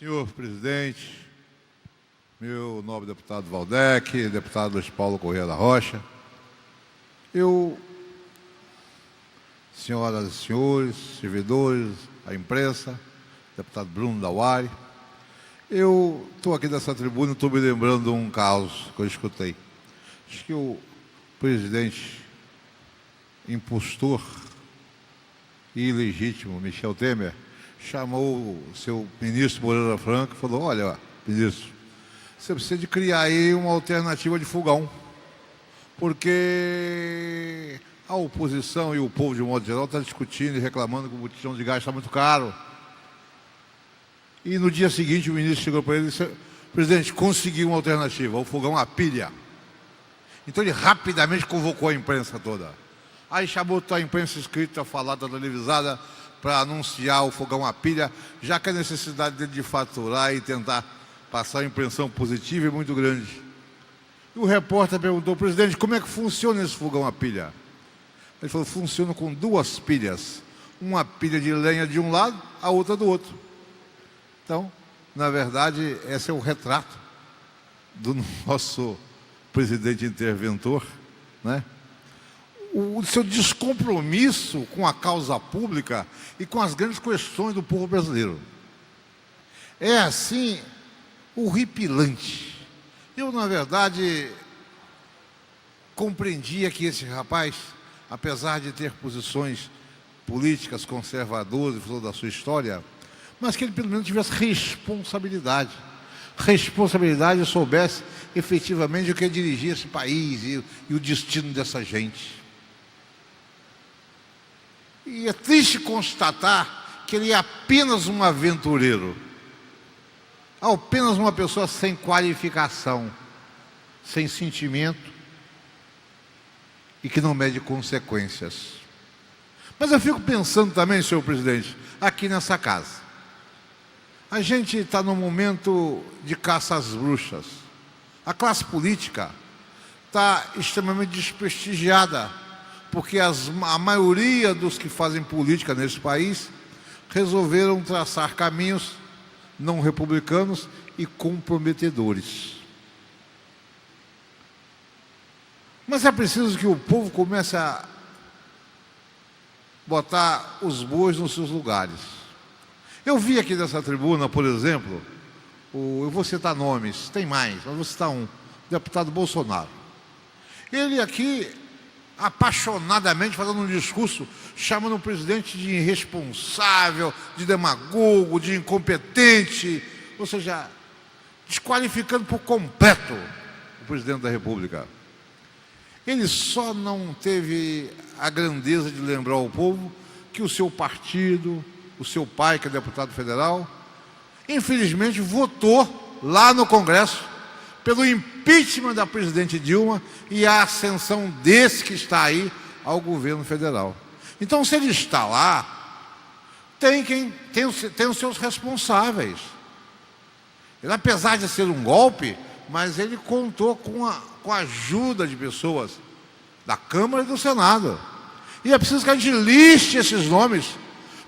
Senhor presidente, meu nobre deputado Valdec, deputado Luiz Paulo Corrêa da Rocha, senhoras e senhores, servidores, a imprensa, deputado Bruno Dauari, eu estou aqui nessa tribuna e estou me lembrando de um caso que eu escutei. Acho que o presidente impostor e ilegítimo, Michel Temer, chamou o seu ministro Moreira Franco e falou: olha, ministro, você precisa de criar aí uma alternativa de fogão, porque a oposição e o povo, de um modo geral, está discutindo e reclamando que o botijão de gás está muito caro. E no dia seguinte o ministro chegou para ele e disse: presidente, conseguiu uma alternativa, o fogão a pilha. Então ele rapidamente convocou a imprensa toda. Aí chamou a imprensa escrita, falada, televisada, para anunciar o fogão a pilha, já que a necessidade dele de faturar e tentar passar a impressão positiva é muito grande. E o repórter perguntou: presidente, como é que funciona esse fogão a pilha? Ele falou: funciona com duas pilhas, uma pilha de lenha de um lado, a outra do outro. Então, na verdade, esse é o retrato do nosso presidente interventor, né? O seu descompromisso com a causa pública e com as grandes questões do povo brasileiro. É assim, horripilante. Eu, na verdade, compreendia que esse rapaz, apesar de ter posições políticas conservadoras e da sua história, mas que ele pelo menos tivesse responsabilidade e soubesse efetivamente o que é dirigir esse país e o destino dessa gente. E é triste constatar que ele é apenas um aventureiro, apenas uma pessoa sem qualificação, sem sentimento e que não mede consequências. Mas eu fico pensando também, senhor presidente, aqui nessa casa. A gente está num momento de caça às bruxas. A classe política está extremamente desprestigiada, porque a maioria dos que fazem política nesse país resolveram traçar caminhos não republicanos e comprometedores. Mas é preciso que o povo comece a botar os bois nos seus lugares. Eu vi aqui nessa tribuna, por exemplo, eu vou citar nomes, tem mais, mas vou citar um, o deputado Bolsonaro. Ele aqui, apaixonadamente, fazendo um discurso, chamando o presidente de irresponsável, de demagogo, de incompetente, ou seja, desqualificando por completo o presidente da República. Ele só não teve a grandeza de lembrar ao povo que o seu partido, o seu pai, que é deputado federal, infelizmente votou lá no Congresso pelo impeachment da presidente Dilma e a ascensão desse que está aí ao governo federal. Então, se ele está lá, tem os seus responsáveis. Ele, apesar de ser um golpe, mas ele contou com a ajuda de pessoas da Câmara e do Senado. E é preciso que a gente liste esses nomes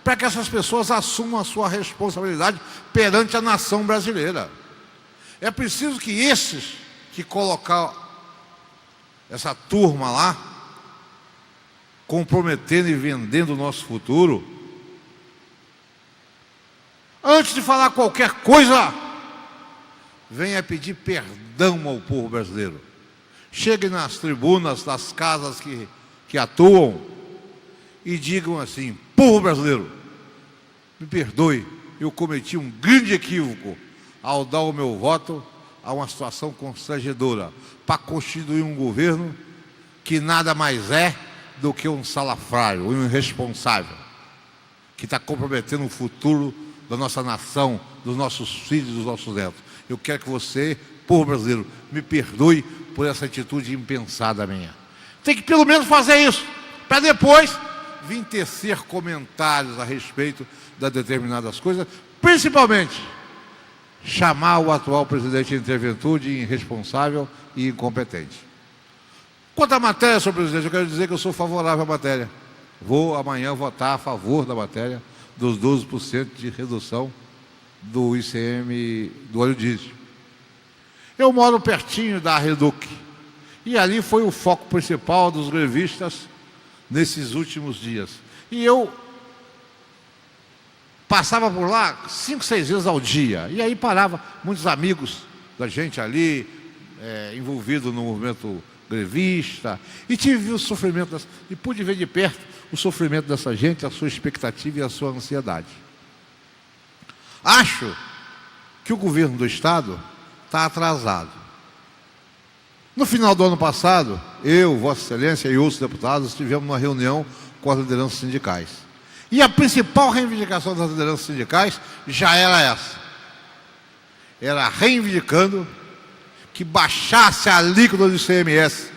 para que essas pessoas assumam a sua responsabilidade perante a nação brasileira. É preciso que esses que colocar essa turma lá, comprometendo e vendendo o nosso futuro, antes de falar qualquer coisa, venha pedir perdão ao povo brasileiro. Cheguem nas tribunas das casas que atuam e digam assim: povo brasileiro, me perdoe, eu cometi um grande equívoco ao dar o meu voto a uma situação constrangedora para constituir um governo que nada mais é do que um salafrário, um irresponsável, que está comprometendo o futuro da nossa nação, dos nossos filhos, dos nossos netos. Eu quero que você, povo brasileiro, me perdoe por essa atitude impensada minha. Tem que pelo menos fazer isso, para depois vir tecer comentários a respeito de determinadas coisas, principalmente chamar o atual presidente interventor de irresponsável e incompetente. Quanto à matéria, senhor presidente, eu quero dizer que eu sou favorável à matéria. Vou amanhã votar a favor da matéria dos 12% de redução do ICM do óleo diesel. Eu moro pertinho da Reduc, e ali foi o foco principal dos grevistas nesses últimos dias. E eu passava por lá 5, 6 vezes ao dia, e aí parava muitos amigos da gente ali, envolvido no movimento grevista, e tive o sofrimento, e pude ver de perto o sofrimento dessa gente, a sua expectativa e a sua ansiedade. Acho que o governo do Estado está atrasado. No final do ano passado, eu, Vossa Excelência e outros deputados estivemos numa reunião com as lideranças sindicais. E a principal reivindicação das lideranças sindicais já era essa. Era reivindicando que baixasse a alíquota do ICMS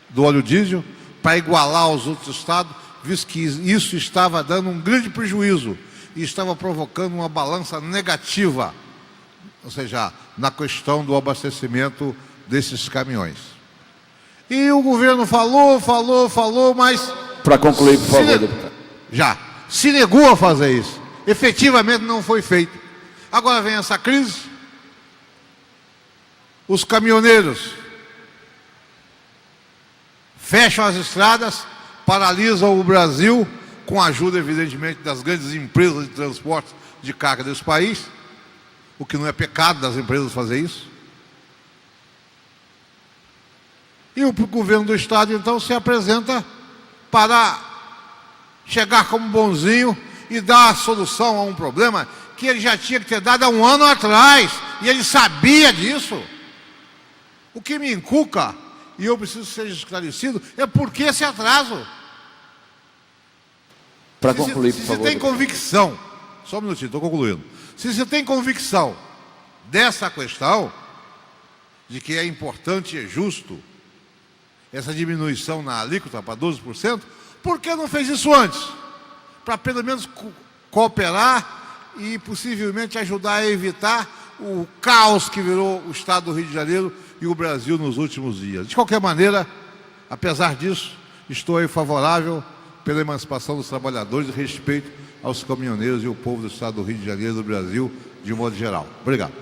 do óleo diesel para igualar aos outros estados, visto que isso estava dando um grande prejuízo e estava provocando uma balança negativa, ou seja, na questão do abastecimento desses caminhões. E o governo falou, mas... Para concluir, por favor, deputado. Já se negou a fazer isso. Efetivamente não foi feito. Agora vem essa crise, os caminhoneiros fecham as estradas, paralisam o Brasil, com a ajuda, evidentemente, das grandes empresas de transporte de carga desse país, o que não é pecado das empresas fazer isso. E o governo do Estado, então, se apresenta para chegar como bonzinho e dar a solução a um problema que ele já tinha que ter dado há um ano atrás, e ele sabia disso. O que me inculca, e eu preciso ser esclarecido, é por que esse atraso. Para concluir, por se favor. Se tem convicção, só um minutinho, estou concluindo. Se você tem convicção dessa questão, de que é importante e é justo essa diminuição na alíquota para 12%, por que não fez isso antes? Para pelo menos cooperar e possivelmente ajudar a evitar o caos que virou o Estado do Rio de Janeiro e o Brasil nos últimos dias. De qualquer maneira, apesar disso, estou aí favorável pela emancipação dos trabalhadores e respeito aos caminhoneiros e ao povo do Estado do Rio de Janeiro e do Brasil de modo geral. Obrigado.